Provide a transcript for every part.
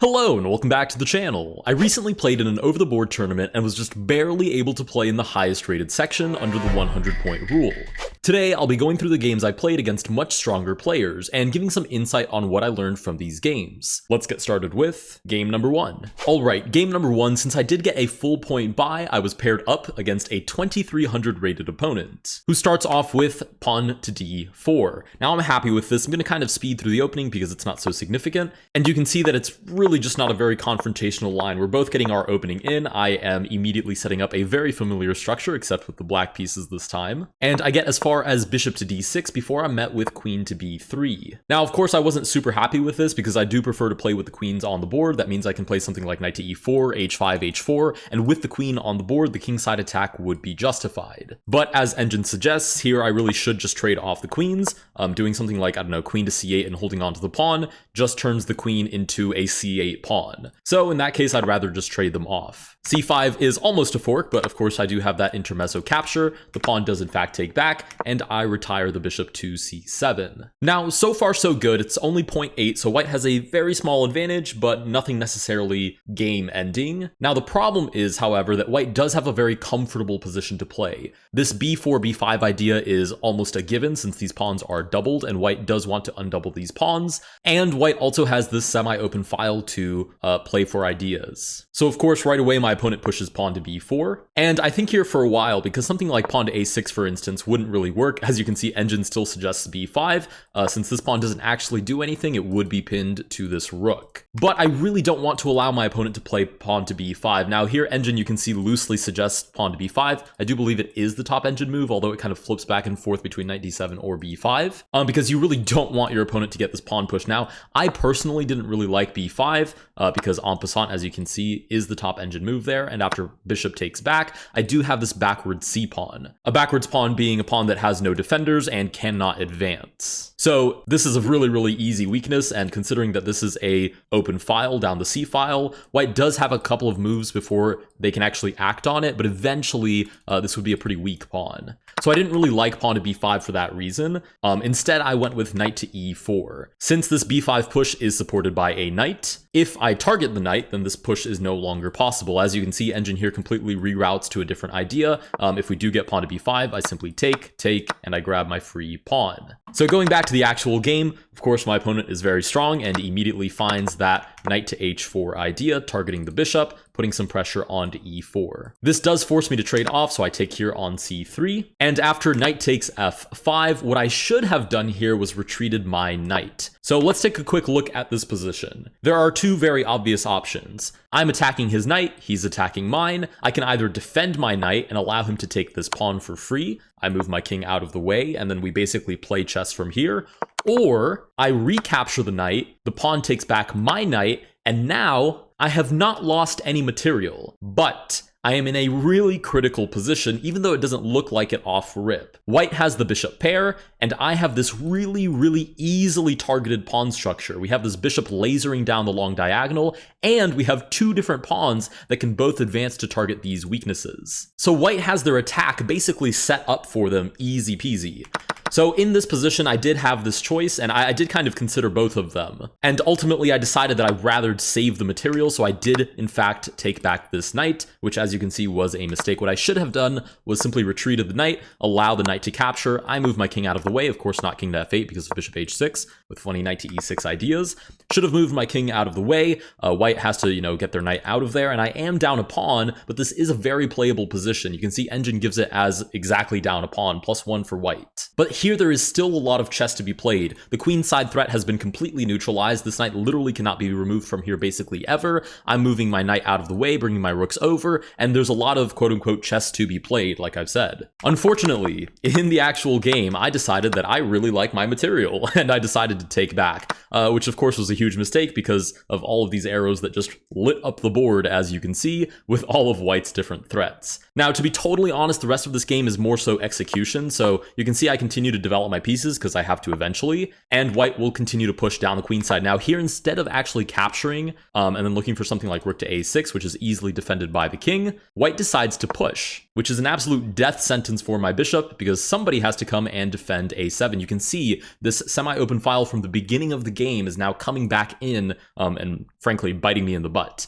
Hello and welcome back to the channel. I recently played in an over-the-board tournament and was just barely able to play in the highest rated section under the 100-point rule. Today I'll be going through the games I played against much stronger players and giving some insight on what I learned from these games. Let's get started with game number 1. Alright, game number 1, since I did get a full point bye, I was paired up against a 2300 rated opponent, who starts off with pawn to d4. Now I'm happy with this. I'm going to kind of speed through the opening because it's not so significant, and you can see that it's really just not a very confrontational line. We're both getting our opening in. I am immediately setting up a very familiar structure, except with the black pieces this time. And I get as far as bishop to d6 before I'm met with queen to b3. Now, of course, I wasn't super happy with this because I do prefer to play with the queens on the board. That means I can play something like knight to e4, h5, h4, and with the queen on the board, the kingside attack would be justified. But as Engine suggests, here I really should just trade off the queens. Doing something like, I don't know, queen to c8 and holding on to the pawn just turns the queen into a c8 pawn. So in that case, I'd rather just trade them off. c5 is almost a fork, but of course I do have that intermezzo capture. The pawn does in fact take back, and I retire the bishop to c7. Now, so far so good. It's only 0.8, so white has a very small advantage, but nothing necessarily game ending. Now, the problem is, however, that white does have a very comfortable position to play. This b4, b5 idea is almost a given since these pawns are doubled, and white does want to undouble these pawns, and white also has this semi-open file to play for ideas. So of course, right away, my opponent pushes pawn to b4, and I think here for a while, because something like pawn to a6, for instance, wouldn't really work. As you can see, Engine still suggests b5. Since this pawn doesn't actually do anything, it would be pinned to this rook. But I really don't want to allow my opponent to play pawn to b5. Now here, Engine, you can see, loosely suggests pawn to b5. I do believe it is the top Engine move, although it kind of flips back and forth between knight d7 or b5, because you really don't want your opponent to get this pawn push. Now, I personally didn't really like b5, because en passant, as you can see, is the top Engine move there, and after bishop takes back, I do have this backward c-pawn. A backwards pawn being a pawn that has no defenders and cannot advance. So this is a really easy weakness, and considering that this is a open file down the c file, white does have a couple of moves before they can actually act on it, but eventually this would be a pretty weak pawn. So I didn't really like pawn to b5 for that reason. Instead, I went with knight to e4. Since this b5 push is supported by a knight, if I target the knight, then this push is no longer possible. As you can see, Engine here completely reroutes to a different idea. If we do get pawn to b5, I simply take, and I grab my free pawn. So going back to the actual game, of course, my opponent is very strong and immediately finds that knight to h4 idea, targeting the bishop, putting some pressure onto e4. This does force me to trade off, so I take here on c3. And after knight takes f5, what I should have done here was retreated my knight. So let's take a quick look at this position. There are two very obvious options. I'm attacking his knight, he's attacking mine. I can either defend my knight and allow him to take this pawn for free. I move my king out of the way, and then we basically play chess from here. Or I recapture the knight, the pawn takes back my knight, and now I have not lost any material, but I am in a really critical position, even though it doesn't look like it off rip. White has the bishop pair, and I have this really easily targeted pawn structure. We have this bishop lasering down the long diagonal, and we have two different pawns that can both advance to target these weaknesses. So white has their attack basically set up for them easy peasy. So in this position, I did have this choice, and I did kind of consider both of them. And ultimately, I decided that I'd rather save the material, so I did, in fact, take back this knight, which, as you can see, was a mistake. What I should have done was simply retreated the knight, allow the knight to capture. I move my king out of the way, of course not king to f8 because of bishop h6, with funny knight to e6 ideas. Should have moved my king out of the way. White has to, get their knight out of there, and I am down a pawn, but this is a very playable position. You can see Engine gives it as exactly down a pawn, +1 for white. But here there is still a lot of chess to be played. The queenside threat has been completely neutralized. This knight literally cannot be removed from here basically ever. I'm moving my knight out of the way, bringing my rooks over, and there's a lot of quote-unquote chess to be played, like I've said. Unfortunately, in the actual game, I decided that I really like my material, and I decided to take back, which of course was a huge mistake because of all of these arrows that just lit up the board, as you can see, with all of white's different threats. Now, to be totally honest, the rest of this game is more so execution, so you can see I continue to develop my pieces because I have to eventually, and white will continue to push down the queen side. Now here, instead of actually capturing and then looking for something like rook to a6, which is easily defended by the king, white decides to push. which is an absolute death sentence for my bishop because somebody has to come and defend a7. You can see this semi-open file from the beginning of the game is now coming back in and frankly biting me in the butt.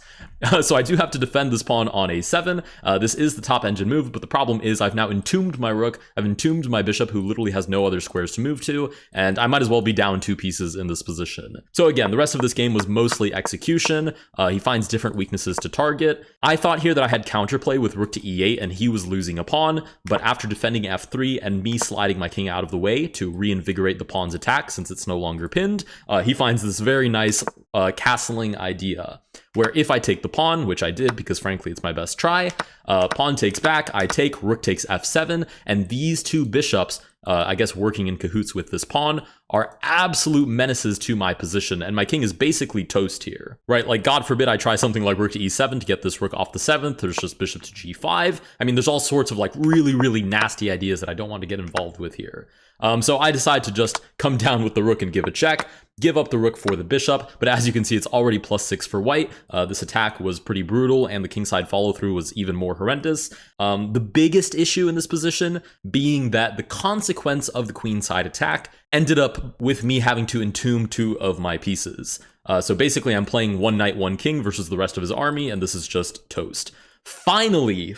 So I do have to defend this pawn on a7. This is the top engine move, but the problem is I've now entombed my rook, I've entombed my bishop who literally has no other squares to move to, and I might as well be down 2 pieces in this position. So again, the rest of this game was mostly execution. He finds different weaknesses to target. I thought here that I had counterplay with rook to e8 and he was losing a pawn, but after defending f3 and me sliding my king out of the way to reinvigorate the pawn's attack since it's no longer pinned, he finds this very nice castling idea, where if I take the pawn, which I did because frankly it's my best try, pawn takes back, I take, rook takes f7, and these 2 bishops, I guess working in cahoots with this pawn, are absolute menaces to my position, and my king is basically toast here, right? Like, God forbid I try something like rook to e7 to get this rook off the 7th, there's just bishop to g5. I mean, there's all sorts of like really nasty ideas that I don't want to get involved with here. So I decide to just come down with the rook and give a check, give up the rook for the bishop, but as you can see, it's already +6 for white. This attack was pretty brutal, and the kingside follow-through was even more horrendous. The biggest issue in this position being that the consequence of the queenside attack ended up with me having to entomb 2 of my pieces. So basically, I'm playing 1 knight, 1 king versus the rest of his army, and this is just toast. Finally,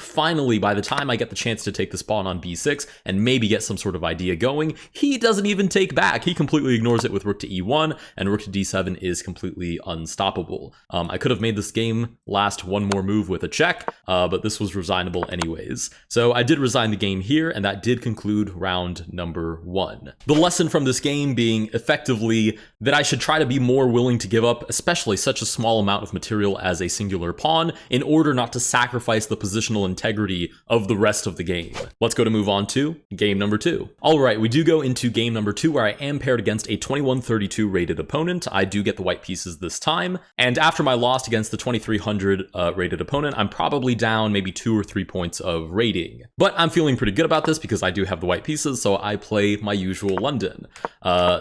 by the time I get the chance to take this pawn on b6 and maybe get some sort of idea going, he doesn't even take back. He completely ignores it with rook to e1, and rook to d7 is completely unstoppable. I could have made this game last 1 more move with a check, but this was resignable anyways. So I did resign the game here, and that did conclude round number 1. The lesson from this game being effectively that I should try to be more willing to give up, especially such a small amount of material as a singular pawn, in order not to sacrifice the positional integrity of the rest of the game. Let's go to move on to game number 2. All right, we do go into game number 2 where I am paired against a 2132 rated opponent. I do get the white pieces this time, and after my loss against the 2300 rated opponent, I'm probably down maybe 2 or 3 points of rating. But I'm feeling pretty good about this because I do have the white pieces, so I play my usual London.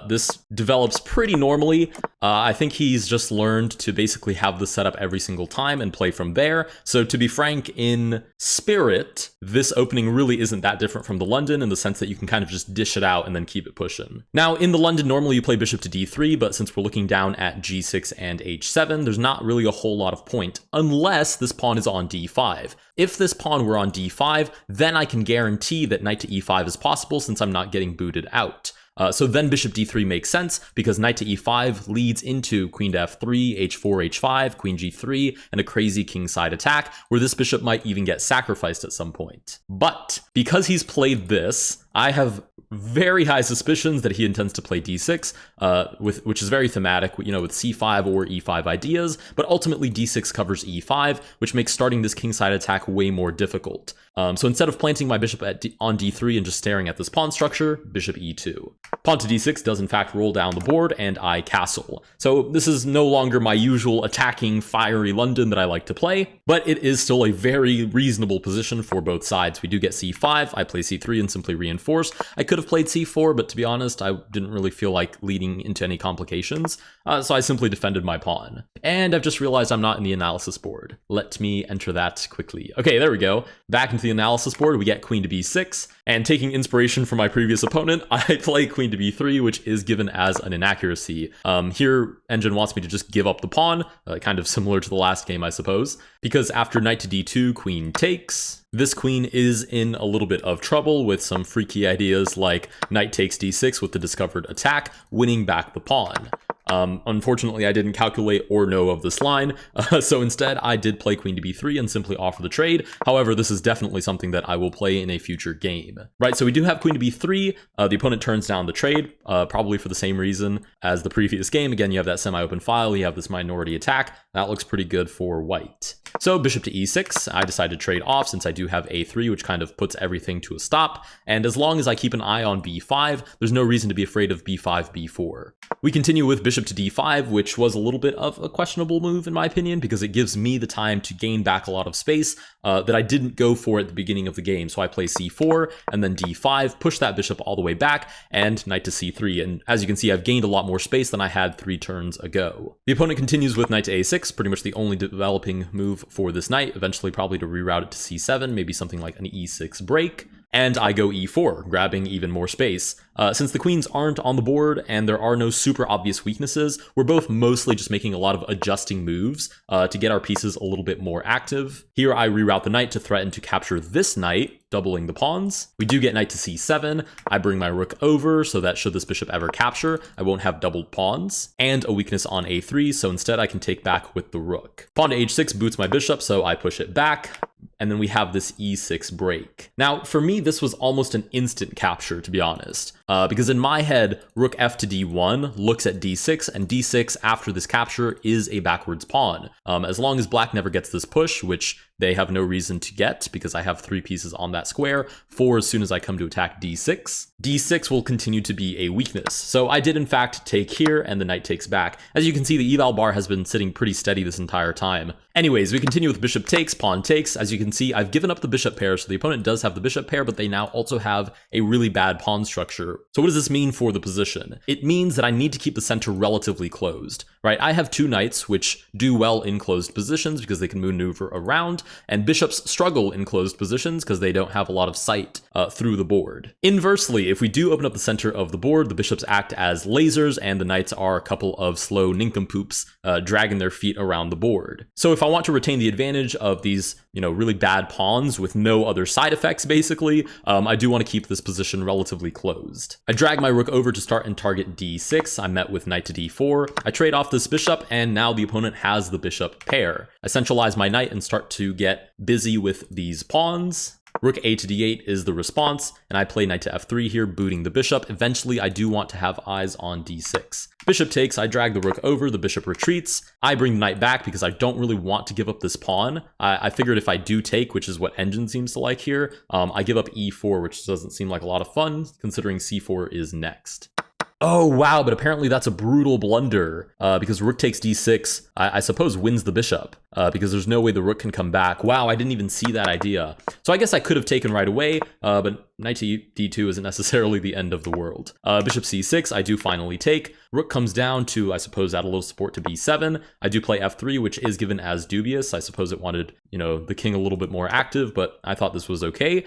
This develops pretty normally. I think he's just learned to basically have the setup every single time and play from there. So to be frank, in spirit, this opening really isn't that different from the London in the sense that you can kind of just dish it out and then keep it pushing. Now, in the London, normally you play bishop to d3, but since we're looking down at g6 and h7, there's not really a whole lot of point, unless this pawn is on d5. If this pawn were on d5, then I can guarantee that knight to e5 is possible since I'm not getting booted out. So then bishop d3 makes sense because knight to e5 leads into queen to f3, h4, h5, queen g3, and a crazy kingside attack where this bishop might even get sacrificed at some point. But because he's played this, I have very high suspicions that he intends to play d6, which is very thematic, with c5 or e5 ideas, but ultimately d6 covers e5, which makes starting this kingside attack way more difficult. So instead of planting my bishop on d3 and just staring at this pawn structure, bishop e2. Pawn to d6 does in fact roll down the board, and I castle. So this is no longer my usual attacking, fiery London that I like to play, but it is still a very reasonable position for both sides. We do get c5, I play c3 and simply reinforce. I could have played c4, but to be honest, I didn't really feel like leading into any complications, so I simply defended my pawn. And I've just realized I'm not in the analysis board. Let me enter that quickly. Okay, there we go. Back into the analysis board, we get queen to b6, and taking inspiration from my previous opponent, I play queen to b3, which is given as an inaccuracy. Here, Engine wants me to just give up the pawn, kind of similar to the last game, I suppose, because after knight to d2, queen takes. This queen is in a little bit of trouble with some freaky ideas like knight takes d6 with the discovered attack, winning back the pawn. Unfortunately, I didn't calculate or know of this line, so instead I did play queen to b3 and simply offer the trade. However, this is definitely something that I will play in a future game. Right, so we do have queen to b3. The opponent turns down the trade, probably for the same reason as the previous game. Again, you have that semi-open file, you have this minority attack. That looks pretty good for white. So bishop to e6, I decide to trade off since I do have a3, which kind of puts everything to a stop. And as long as I keep an eye on b5, there's no reason to be afraid of b5, b4. We continue with bishop to d5, which was a little bit of a questionable move in my opinion, because it gives me the time to gain back a lot of space that I didn't go for at the beginning of the game. So I play c4 and then d5, push that bishop all the way back, and knight to c3. And as you can see, I've gained a lot more space than I had 3 turns ago. The opponent continues with knight to a6, pretty much the only developing move for this knight, eventually probably to reroute it to c7, maybe something like an e6 break. And I go e4, grabbing even more space. Since the queens aren't on the board and there are no super obvious weaknesses, we're both mostly just making a lot of adjusting moves to get our pieces a little bit more active. Here I reroute the knight to threaten to capture this knight, doubling the pawns. We do get knight to c7. I bring my rook over so that should this bishop ever capture, I won't have doubled pawns. And a weakness on a3, so instead I can take back with the rook. Pawn to h6 boots my bishop, so I push it back. And then we have this e6 break. Now, for me, this was almost an instant capture, to be honest. Because in my head, rook f to d1 looks at d6, and d6 after this capture is a backwards pawn. As long as black never gets this push, which they have no reason to get because I have 3 pieces on that square, 4 as soon as I come to attack d6. d6 will continue to be a weakness. So I did in fact take here and the knight takes back. As you can see, the eval bar has been sitting pretty steady this entire time. Anyways, we continue with bishop takes, pawn takes. As you can see, I've given up the bishop pair, so the opponent does have the bishop pair, but they now also have a really bad pawn structure. So what does this mean for the position? It means that I need to keep the center relatively closed, right? I have 2 knights, which do well in closed positions because they can maneuver around, and bishops struggle in closed positions because they don't have a lot of sight through the board. Inversely, if we do open up the center of the board, the bishops act as lasers, and the knights are a couple of slow nincompoops dragging their feet around the board. So if I want to retain the advantage of these, really bad pawns with no other side effects, basically, I do want to keep this position relatively closed. I drag my rook over to start and target d6. I'm met with knight to d4. I trade off this bishop, and now the opponent has the bishop pair. I centralize my knight and start to get busy with these pawns. Rook a to d8 is the response, and I play knight to f3 here, booting the bishop. Eventually, I do want to have eyes on d6. Bishop takes, I drag the rook over, the bishop retreats. I bring the knight back because I don't really want to give up this pawn. I figured if I do take, which is what Engine seems to like here, I give up e4, which doesn't seem like a lot of fun, considering c4 is next. Oh, wow, but apparently that's a brutal blunder because rook takes d6, I suppose wins the bishop because there's no way the rook can come back. Wow, I didn't even see that idea. So I guess I could have taken right away, but knight to d2 isn't necessarily the end of the world. Bishop c6, I do finally take. Rook comes down to, I suppose, add a little support to b7. I do play f3, which is given as dubious. I suppose it wanted, the king a little bit more active, but I thought this was okay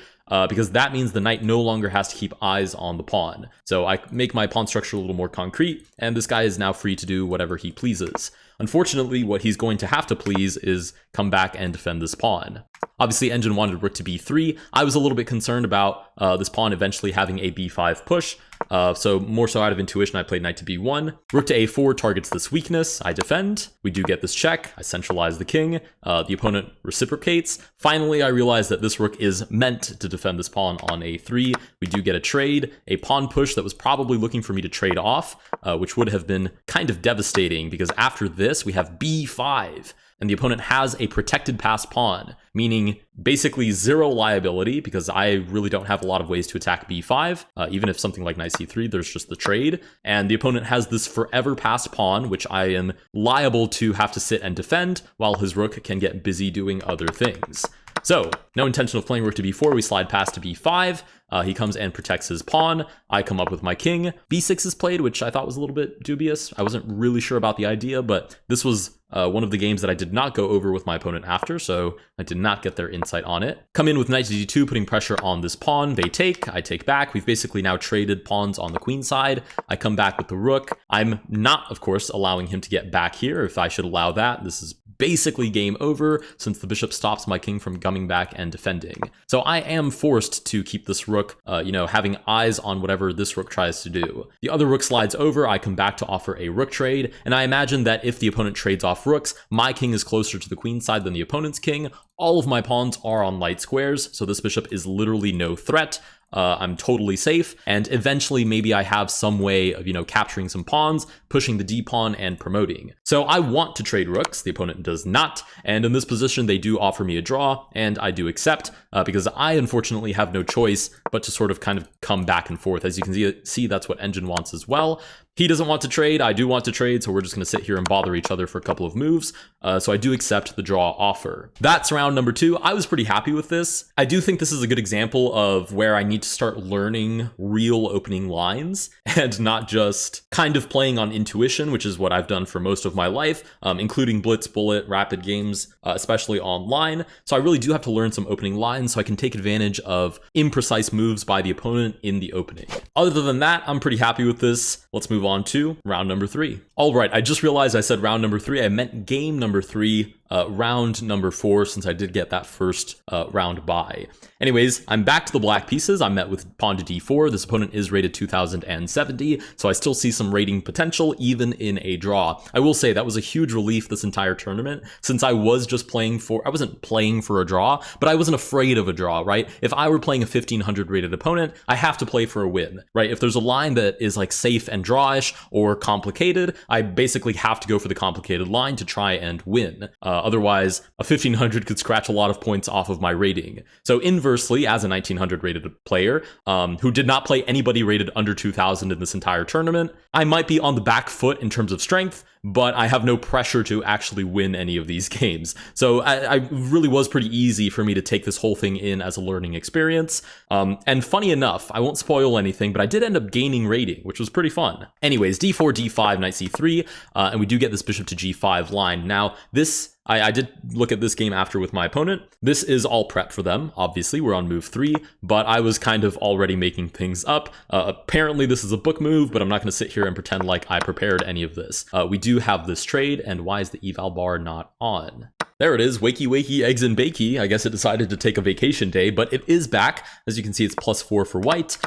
because that means the knight no longer has to keep eyes on the pawn. So I make my pawn structure a little more concrete, and this guy is now free to do whatever he pleases. Unfortunately, what he's going to have to please is come back and defend this pawn. Obviously, Engine wanted rook to b3. I was a little bit concerned about this pawn eventually having a b5 push, so more so out of intuition, I played knight to b1. Rook to a4 targets this weakness. I defend. We do get this check. I centralize the king. The opponent reciprocates. Finally, I realize that this rook is meant to defend this pawn on a3. We do get a trade, a pawn push that was probably looking for me to trade off, which would have been kind of devastating because after this, we have b5. And the opponent has a protected passed pawn, meaning basically 0 liability because I really don't have a lot of ways to attack b5. Even if something like knight c3, there's just the trade. And the opponent has this forever passed pawn, which I am liable to have to sit and defend, while his rook can get busy doing other things. So, no intention of playing rook to b4, we slide past to b5. He comes and protects his pawn. I come up with my king. b6 is played, which I thought was a little bit dubious. I wasn't really sure about the idea, but this was one of the games that I did not go over with my opponent after, so I did not get their insight on it. Come in with knight to d2, putting pressure on this pawn. They take, I take back. We've basically now traded pawns on the queen side. I come back with the rook. I'm not, of course, allowing him to get back here. If I should allow that, this is basically game over since the bishop stops my king from coming back and defending. So I am forced to keep this rook, having eyes on whatever this rook tries to do. The other rook slides over, I come back to offer a rook trade, and I imagine that if the opponent trades off rooks, my king is closer to the queen side than the opponent's king. All of my pawns are on light squares, so this bishop is literally no threat. I'm totally safe, and eventually maybe I have some way of, capturing some pawns, pushing the d pawn, and promoting. So I want to trade rooks, the opponent does not, and in this position they do offer me a draw, and I do accept, because I unfortunately have no choice but to sort of kind of come back and forth. As you can see, that's what Engine wants as well. He doesn't want to trade, I do want to trade, so we're just going to sit here and bother each other for a couple of moves. So I do accept the draw offer. That's round number 2. I was pretty happy with this. I do think this is a good example of where I need to start learning real opening lines and not just kind of playing on intuition, which is what I've done for most of my life, including Blitz, Bullet, Rapid games, especially online. So I really do have to learn some opening lines so I can take advantage of imprecise moves by the opponent in the opening. Other than that, I'm pretty happy with this. Let's move on to round number 3. All right, I just realized I said round number 3. I meant game number 3. Round number 4, since I did get that first round bye. Anyways, I'm back to the black pieces. I met with pawn to d4. This opponent is rated 2070, so I still see some rating potential even in a draw. I will say that was a huge relief this entire tournament, since I was just playing for, I wasn't playing for a draw, but I wasn't afraid of a draw, right? If I were playing a 1500 rated opponent, I have to play for a win, right? If there's a line that is like safe and drawish or complicated, I basically have to go for the complicated line to try and win. Otherwise, a 1500 could scratch a lot of points off of my rating. So inversely, as a 1900 rated player who did not play anybody rated under 2000 in this entire tournament, I might be on the back foot in terms of strength, but I have no pressure to actually win any of these games. So I really was pretty easy for me to take this whole thing in as a learning experience. And funny enough, I won't spoil anything, but I did end up gaining rating, which was pretty fun. Anyways, d4, d5, knight c3, and we do get this bishop to g5 line. Now, this I did look at this game after with my opponent. This is all prep for them. Obviously, we're on move 3, but I was kind of already making things up. Apparently, this is a book move, but I'm not going to sit here and pretend like I prepared any of this. We do have this trade, and why is the eval bar not on? There it is, wakey wakey, eggs and bakey. I guess it decided to take a vacation day, but it is back. As you can see, it's +4 for white.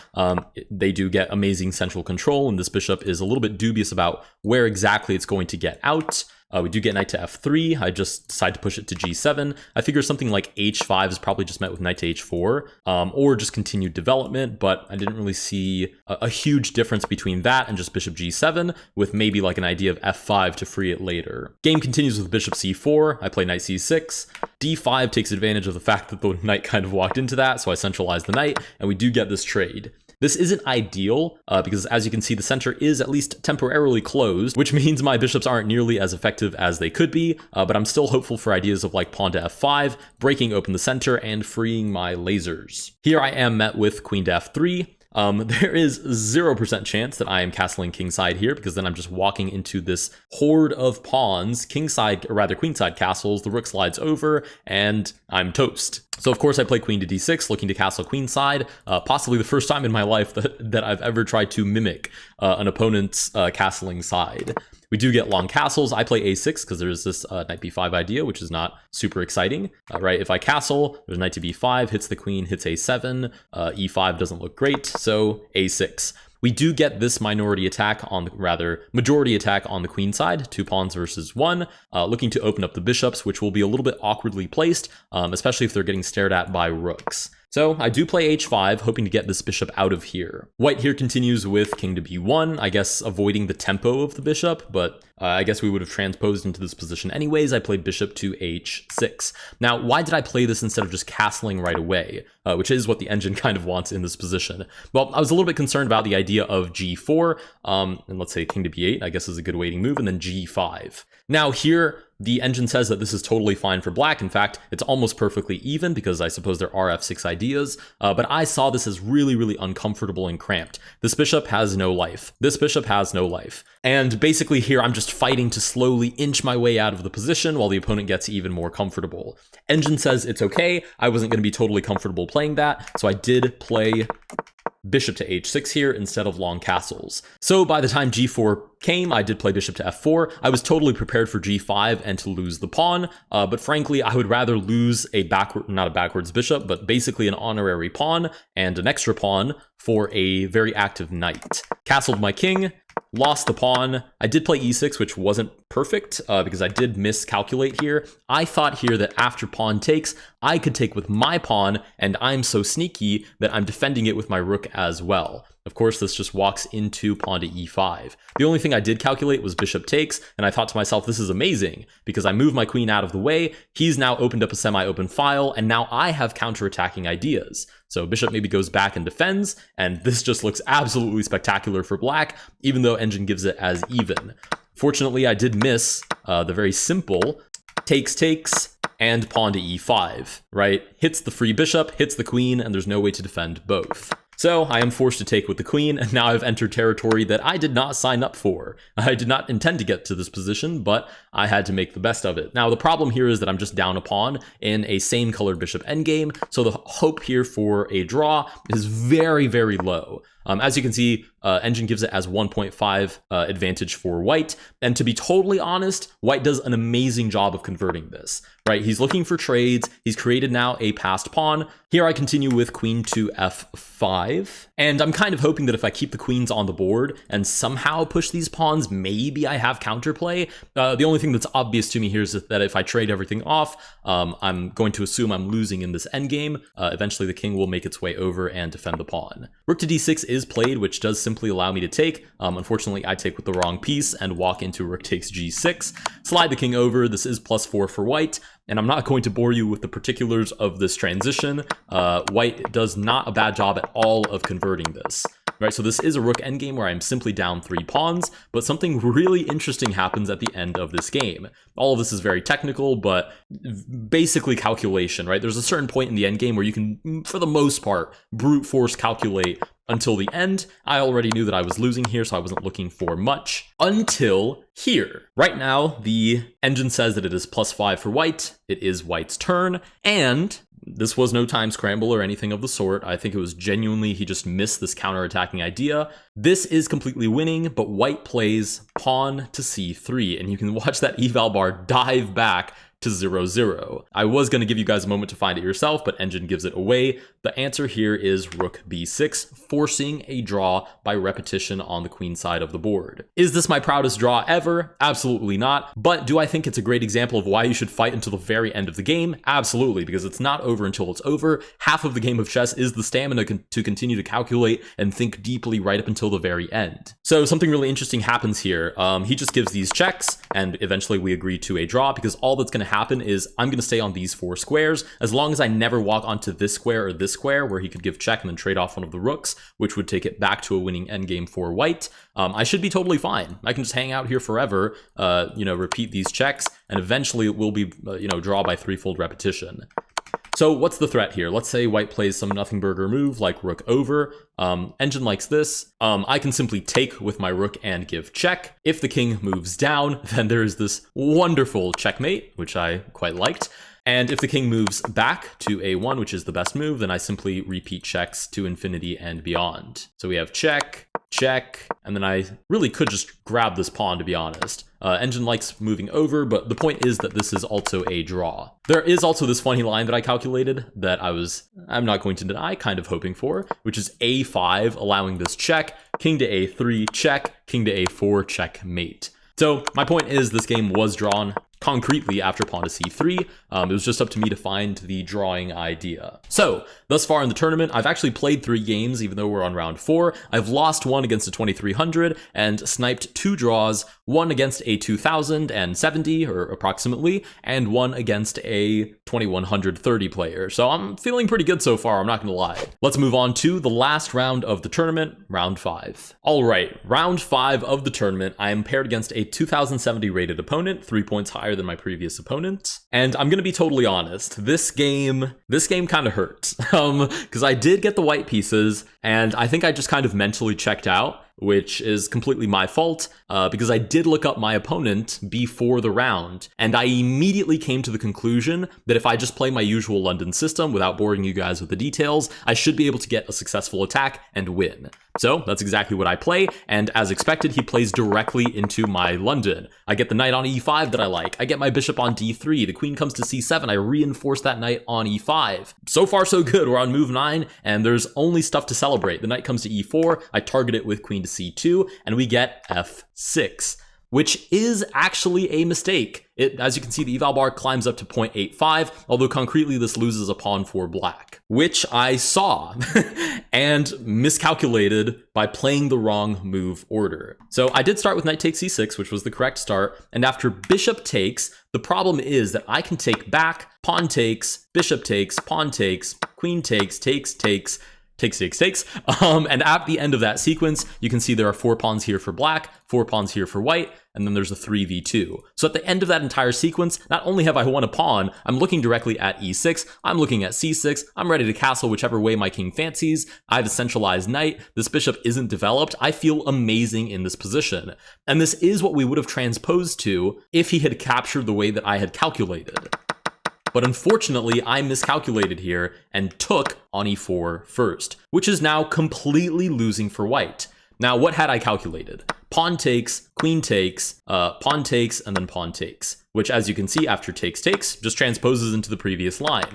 They do get amazing central control, and this bishop is a little bit dubious about where exactly it's going to get out. We do get knight to f3. I just decide to push it to g7. I figure something like h5 is probably just met with knight to h4, or just continued development, but I didn't really see a huge difference between that and just bishop g7, with maybe like an idea of f5 to free it later. Game continues with bishop c4. I play knight c6. d5 takes advantage of the fact that the knight kind of walked into that, so I centralize the knight, and we do get this trade. This isn't ideal because, as you can see, the center is at least temporarily closed, which means my bishops aren't nearly as effective as they could be, but I'm still hopeful for ideas of like pawn to f5, breaking open the center, and freeing my lasers. Here I am met with queen to f3. There is 0% chance that I am castling kingside here, because then I'm just walking into this horde of pawns, kingside, or rather queenside castles, the rook slides over, and I'm toast. So of course I play queen to d6, looking to castle queenside, possibly the first time in my life that I've ever tried to mimic an opponent's castling side. We do get long castles. I play a6 because there's this knight b5 idea, which is not super exciting, right? If I castle, there's knight to b5, hits the queen, hits a7, e5 doesn't look great, so a6. We do get this majority attack on the queen side, 2 pawns versus 1, looking to open up the bishops, which will be a little bit awkwardly placed, especially if they're getting stared at by rooks. So I do play h5, hoping to get this bishop out of here. White here continues with king to b1, I guess avoiding the tempo of the bishop, but I guess we would have transposed into this position anyways. I played bishop to h6. Now, why did I play this instead of just castling right away, which is what the engine kind of wants in this position? Well, I was a little bit concerned about the idea of g4, and let's say king to b8, I guess is a good waiting move, and then g5. Now here, the engine says that this is totally fine for black. In fact, it's almost perfectly even because I suppose there are f6 ideas, but I saw this as really, really uncomfortable and cramped. This bishop has no life. This bishop has no life. And basically here, I'm just fighting to slowly inch my way out of the position while the opponent gets even more comfortable. Engine says it's okay. I wasn't going to be totally comfortable playing that, so I did play bishop to h6 here instead of long castles. So by the time g4 came, I did play bishop to f4. I was totally prepared for g5 and to lose the pawn, but frankly, I would rather lose not a backwards bishop, but basically an honorary pawn and an extra pawn for a very active knight. Castled my king, lost the pawn. I did play e6, which wasn't perfect because I did miscalculate here. I thought here that after pawn takes, I could take with my pawn, and I'm so sneaky that I'm defending it with my rook as well. Of course, this just walks into pawn to e5. The only thing I did calculate was bishop takes, and I thought to myself, this is amazing, because I moved my queen out of the way, he's now opened up a semi-open file, and now I have counterattacking ideas. So bishop maybe goes back and defends, and this just looks absolutely spectacular for black, even though Engine gives it as even. Fortunately, I did miss the very simple takes, and pawn to e5, right? Hits the free bishop, hits the queen, and there's no way to defend both. So I am forced to take with the queen, and now I've entered territory that I did not sign up for. I did not intend to get to this position, but I had to make the best of it. Now, the problem here is that I'm just down a pawn in a same colored bishop endgame, so the hope here for a draw is very, very low. As you can see, Engine gives it as 1.5 advantage for white, and to be totally honest, white does an amazing job of converting this, right? He's looking for trades, he's created now a passed pawn. Here I continue with queen to f5, and I'm kind of hoping that if I keep the queens on the board and somehow push these pawns, maybe I have counterplay. The only thing that's obvious to me here is that if I trade everything off, I'm going to assume I'm losing in this endgame. Eventually the king will make its way over and defend the pawn. Rook to d6 is played, which does simply allow me to take. Unfortunately, I take with the wrong piece and walk into rook takes g6. Slide the king over. This is +4 for white, and I'm not going to bore you with the particulars of this transition. White does not a bad job at all of converting this. Right, so this is a rook endgame where I'm simply down 3 pawns, but something really interesting happens at the end of this game. All of this is very technical, but basically calculation, right? There's a certain point in the endgame where you can, for the most part, brute force calculate until the end. I already knew that I was losing here, so I wasn't looking for much until here. Right now, the Engine says that it is +5 for white. It is white's turn, and this was no time scramble or anything of the sort. I think it was genuinely he just missed this counterattacking idea. This is completely winning, but white plays pawn to c3, and you can watch that eval bar dive back to 0-0. I was going to give you guys a moment to find it yourself, but Engine gives it away. The answer here is rook b6, forcing a draw by repetition on the queen side of the board. Is this my proudest draw ever? Absolutely not. But do I think it's a great example of why you should fight until the very end of the game? Absolutely, because it's not over until it's over. Half of the game of chess is the stamina to continue to calculate and think deeply right up until the very end. So something really interesting happens here. He just gives these checks, and eventually we agree to a draw, because all that's going to happen is I'm going to stay on these 4 squares as long as I never walk onto this square or this square where he could give check and then trade off one of the rooks, which would take it back to a winning endgame for white. I should be totally fine. I can just hang out here forever, repeat these checks, and eventually it will be, draw by 3-fold repetition. So what's the threat here? Let's say white plays some nothing burger move like rook over. Engine likes this. I can simply take with my rook and give check. If the king moves down, then there is this wonderful checkmate, which I quite liked. And if the king moves back to a1, which is the best move, then I simply repeat checks to infinity and beyond. So we have check, check, and then I really could just grab this pawn, to be honest. Engine likes moving over, but the point is that this is also a draw. There is also this funny line that I calculated that I'm not going to deny, kind of hoping for, which is a5, allowing this check, king to a3, check, king to a4, checkmate. So my point is this game was drawn concretely after pawn to c3. It was just up to me to find the drawing idea. So thus far in the tournament, I've actually played 3 games, even though we're on round 4. I've lost 1 against a 2300 and sniped 2 draws, 1 against a 2070 or approximately, and 1 against a 2130 player. So I'm feeling pretty good so far, I'm not gonna lie. Let's move on to the last round of the tournament, round 5. All right, round 5 of the tournament, I am paired against a 2070 rated opponent, 3 points higher than my previous opponent. And I'm gonna be totally honest, this game kind of hurt. Because I did get the white pieces, and I think I just kind of mentally checked out, which is completely my fault, because I did look up my opponent before the round, and I immediately came to the conclusion that if I just play my usual London system without boring you guys with the details, I should be able to get a successful attack and win. So that's exactly what I play, and as expected, he plays directly into my London. I get the knight on e5 that I like, I get my bishop on d3, the queen comes to c7, I reinforce that knight on e5. So far so good, we're on move 9, and there's only stuff to celebrate. The knight comes to e4, I target it with queen to c2, and we get f6. which is actually a mistake. As you can see, the eval bar climbs up to 0.85, although concretely this loses a pawn for black, which I saw and miscalculated by playing the wrong move order. So I did start with knight takes c6, which was the correct start, and after bishop takes, the problem is that I can take back, pawn takes, bishop takes, pawn takes, queen takes, takes, and at the end of that sequence, you can see there are 4 pawns here for black, 4 pawns here for white, and then there's a 3v2. So at the end of that entire sequence, not only have I won a pawn, I'm looking directly at e6, I'm looking at c6, I'm ready to castle whichever way my king fancies, I have a centralized knight, this bishop isn't developed, I feel amazing in this position. And this is what we would have transposed to if he had captured the way that I had calculated. But unfortunately, I miscalculated here and took on e4 first, which is now completely losing for white. Now, what had I calculated? Pawn takes, queen takes, pawn takes, and then pawn takes, which, as you can see, after takes, just transposes into the previous line.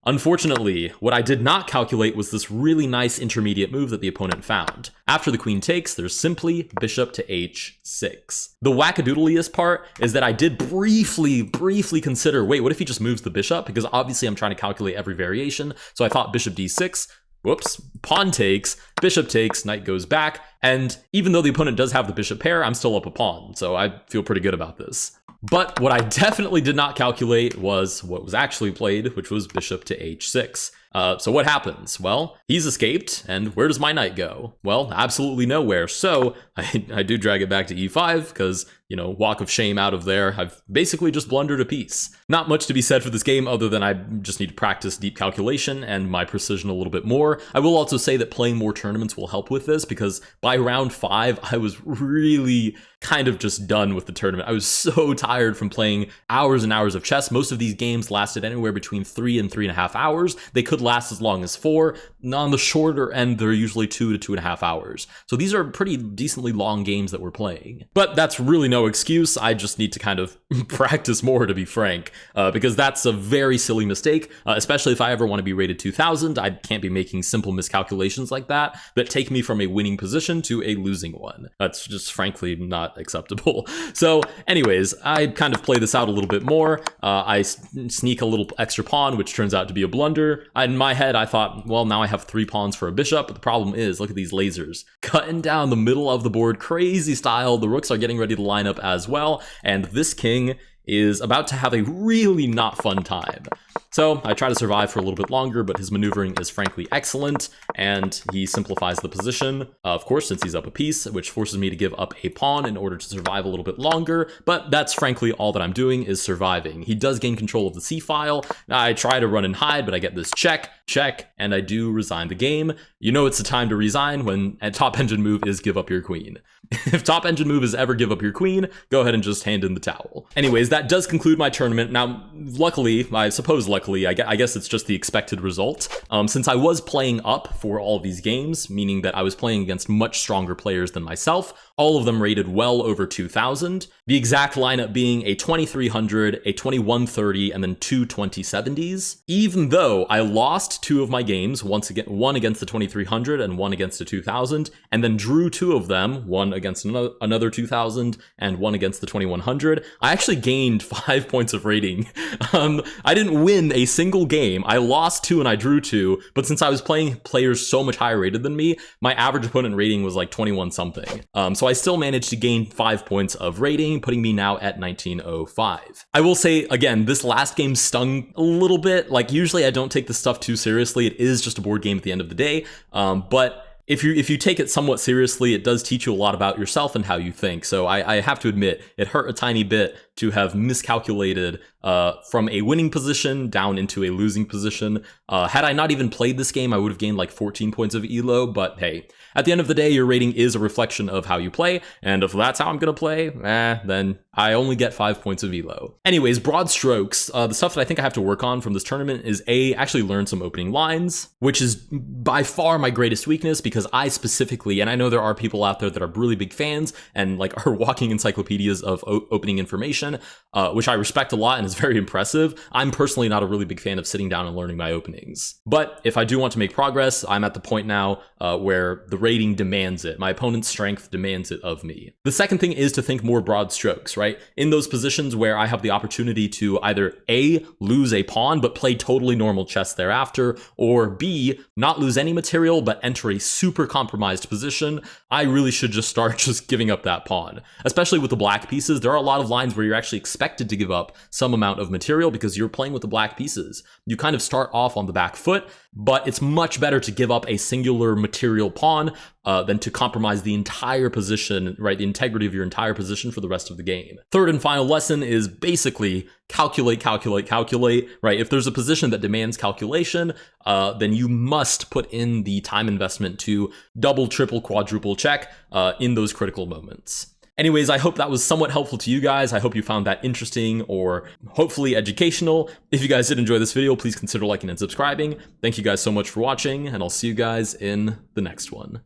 Unfortunately, what I did not calculate was this really nice intermediate move that the opponent found. After the queen takes, there's simply bishop to h6. The wackadoodliest part is that I did briefly consider, wait, what if he just moves the bishop? Because obviously I'm trying to calculate every variation, so I thought bishop d6, whoops, pawn takes, bishop takes, knight goes back, and even though the opponent does have the bishop pair, I'm still up a pawn, so I feel pretty good about this. But what I definitely did not calculate was what was actually played, which was bishop to h6. So what happens? Well, he's escaped, and where does my knight go? Well, absolutely nowhere. So I do drag it back to e5 because, you know, walk of shame out of there. I've basically just blundered a piece. Not much to be said for this game other than I just need to practice deep calculation and my precision a little bit more. I will also say that playing more tournaments will help with this because by round 5, I was really kind of just done with the tournament. I was so tired from playing hours and hours of chess. Most of these games lasted anywhere between 3 and 3.5 hours. They could last as long as 4. On the shorter end, they're usually 2 to 2.5 hours. So these are pretty decently long games that we're playing. But that's really no excuse. I just need to kind of practice more, to be frank, because that's a very silly mistake, especially if I ever want to be rated 2000. I can't be making simple miscalculations like that take me from a winning position to a losing one. That's just frankly not acceptable. So anyways, I kind of play this out a little bit more. I sneak a little extra pawn, which turns out to be a blunder. In my head, I thought, well, now I have 3 pawns for a bishop, but the problem is, look at these lasers. Cutting down the middle of the board, crazy style. The rooks are getting ready to line up as well, and this king is about to have a really not fun time. So I try to survive for a little bit longer, but his maneuvering is frankly excellent, and he simplifies the position, of course, since he's up a piece, which forces me to give up a pawn in order to survive a little bit longer, but that's frankly all that I'm doing is surviving. He does gain control of the c-file. I try to run and hide, but I get this check, and I do resign the game. You know it's the time to resign when a top engine move is give up your queen. If top engine move is ever give up your queen, go ahead and just hand in the towel. Anyways, that does conclude my tournament. Now, luckily, I guess it's just the expected result. Since I was playing up for all of these games, meaning that I was playing against much stronger players than myself, all of them rated well over 2000, the exact lineup being a 2300, a 2130, and then 2 2070s. Even though I lost 2 of my games, one against the 2300 and one against the 2000, and then drew 2 of them, one against another 2000 and one against the 2100, I actually gained 5 points of rating. I didn't win a single game. I lost 2 and I drew 2, but since I was playing players so much higher rated than me, my average opponent rating was like 21 something. So I still managed to gain 5 points of rating, putting me now at 1905. I will say, again, this last game stung a little bit. Like, usually I don't take this stuff too seriously. It is just a board game at the end of the day, but if you take it somewhat seriously, it does teach you a lot about yourself and how you think. So I have to admit, it hurt a tiny bit to have miscalculated from a winning position down into a losing position. Had I not even played this game, I would have gained like 14 points of elo, but hey, at the end of the day, your rating is a reflection of how you play, and if that's how I'm gonna play, then I only get 5 points of elo. Anyways, broad strokes, the stuff that I think I have to work on from this tournament is actually learn some opening lines, which is by far my greatest weakness, because I specifically, and I know there are people out there that are really big fans and like are walking encyclopedias of opening information, position, which I respect a lot and is very impressive. I'm personally not a really big fan of sitting down and learning my openings. But if I do want to make progress, I'm at the point now where the rating demands it. My opponent's strength demands it of me. The second thing is to think more broad strokes, right? In those positions where I have the opportunity to either A, lose a pawn but play totally normal chess thereafter, or B, not lose any material but enter a super compromised position, I really should just start just giving up that pawn. Especially with the black pieces, there are a lot of lines where you're actually expected to give up some amount of material because you're playing with the black pieces. You kind of start off on the back foot, but it's much better to give up a singular material pawn than to compromise the entire position, right? The integrity of your entire position for the rest of the game. Third and final lesson is basically calculate, right? If there's a position that demands calculation, then you must put in the time investment to double, triple, quadruple check in those critical moments. Anyways, I hope that was somewhat helpful to you guys. I hope you found that interesting or hopefully educational. If you guys did enjoy this video, please consider liking and subscribing. Thank you guys so much for watching, and I'll see you guys in the next one.